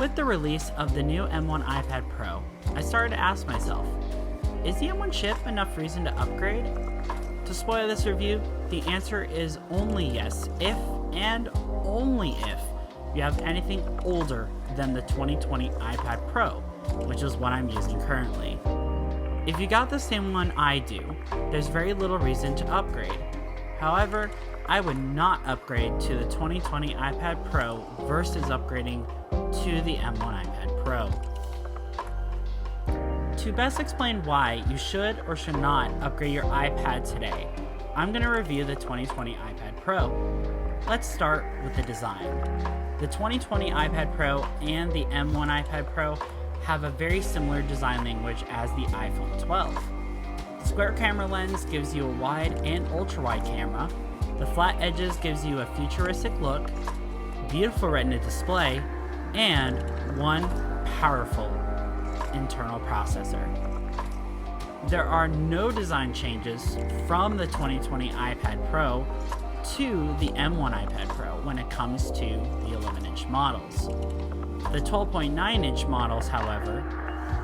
With the release of the new M1 iPad Pro, I started to ask myself, is the M1 chip enough reason to upgrade? To spoil this review, the answer is only yes if and only if you have anything older than the 2020 iPad Pro, which is what I'm using currently. If you got the same one I do, there's very little reason to upgrade. However, I would not upgrade to the 2020 iPad Pro versus upgrading to the M1 iPad Pro. To best explain why you should or should not upgrade your iPad today, I'm going to review the 2020 iPad Pro. Let's start with the design. The 2020 iPad Pro and the M1 iPad Pro have a very similar design language as the iPhone 12. The square camera lens gives you a wide and ultra-wide camera. The flat edges gives you a futuristic look, beautiful Retina display, and one powerful internal processor. There are no design changes from the 2020 iPad Pro to the M1 iPad Pro when it comes to the 11-inch models. The 12.9-inch models, however,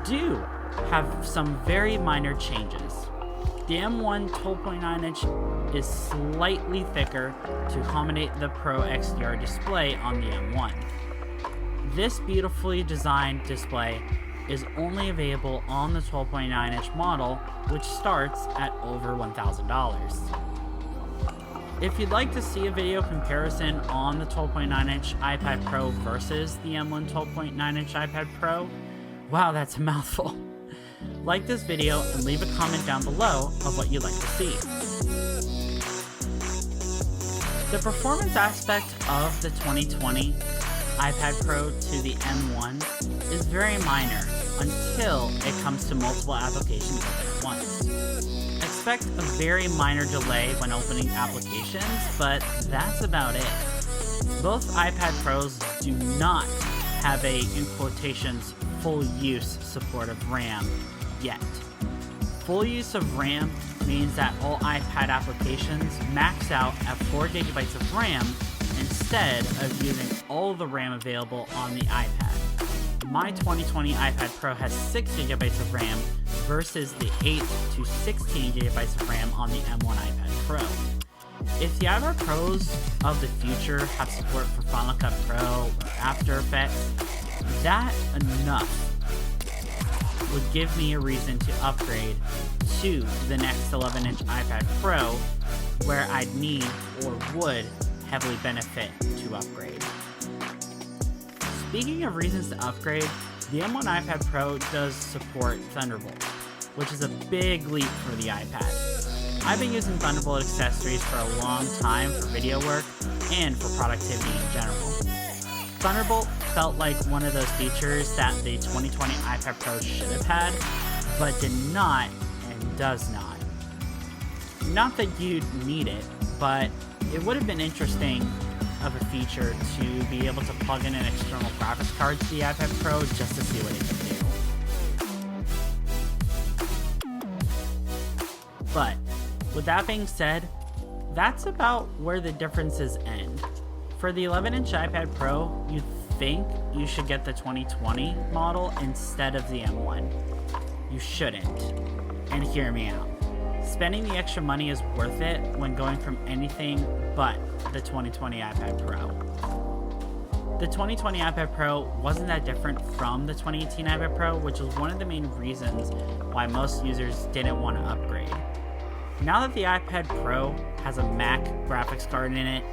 do have some very minor changes. The M1 12.9-inch is slightly thicker to accommodate the Pro XDR display on the M1. This beautifully designed display is only available on the 12.9-inch model, which starts at over $1,000. If you'd like to see a video comparison on the 12.9-inch iPad Pro versus the M1 12.9-inch iPad Pro, wow, that's a mouthful. Like this video and leave a comment down below of what you'd like to see. The performance aspect of the 2020 iPad Pro to the M1 is very minor until it comes to multiple applications at once. Expect a very minor delay when opening applications, but that's about it. Both iPad Pros do not have a, in quotations, full use support of RAM yet. Full use of RAM means that all iPad applications max out at 4 GB of RAM instead of using all the RAM available on the iPad. My 2020 iPad Pro has 6 GB of RAM versus the 8 to 16 GB of RAM on the M1 iPad Pro. If the iPad Pros of the future have support for Final Cut Pro or After Effects, that enough would give me a reason to upgrade to the next 11-inch iPad Pro, where I'd need or would heavily benefit to upgrade. Speaking of reasons to upgrade, the M1 iPad Pro does support Thunderbolt, which is a big leap for the iPad. I've been using Thunderbolt accessories for a long time for video work and for productivity in general. Thunderbolt felt like one of those features that the 2020 iPad Pro should have had, but did not and does not. Not that you'd need it, but it would have been interesting of a feature to be able to plug in an external graphics card to the iPad Pro just to see what it can do. But with that being said, that's about where the differences end. For the 11-inch iPad Pro, you'd think you should get the 2020 model instead of the M1. You shouldn't. And hear me out. Spending the extra money is worth it when going from anything but the 2020 iPad Pro. The 2020 iPad Pro wasn't that different from the 2018 iPad Pro, which was one of the main reasons why most users didn't want to upgrade. Now that the iPad Pro has a Mac graphics card in it,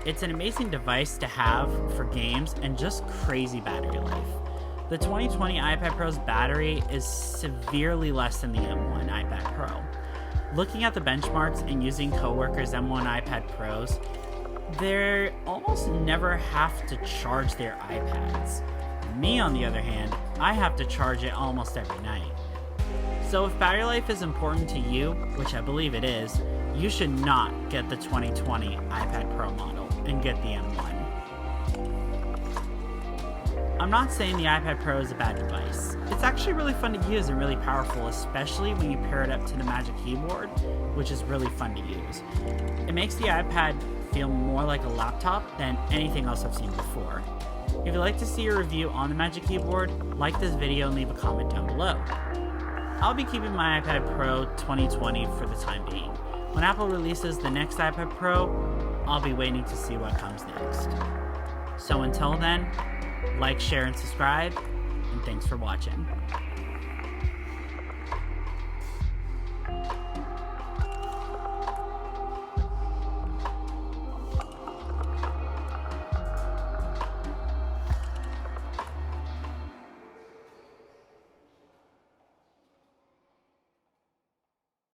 it's an amazing device to have for games and just crazy battery life. The 2020 iPad Pro's battery is severely less than the M1 iPad Pro. Looking at the benchmarks and using coworkers' M1 iPad Pros, they almost never have to charge their iPads. Me, on the other hand, I have to charge it almost every night. So if battery life is important to you, which I believe it is, you should not get the 2020 iPad Pro model and get the M1. I'm not saying the iPad Pro is a bad device. It's actually really fun to use and really powerful, especially when you pair it up to the Magic Keyboard, which is really fun to use. It makes the iPad feel more like a laptop than anything else I've seen before. If you'd like to see a review on the Magic Keyboard, like this video and leave a comment down below. I'll be keeping my iPad Pro 2020 for the time being. When Apple releases the next iPad Pro, I'll be waiting to see what comes next. So until then, like, share, and subscribe, and thanks for watching.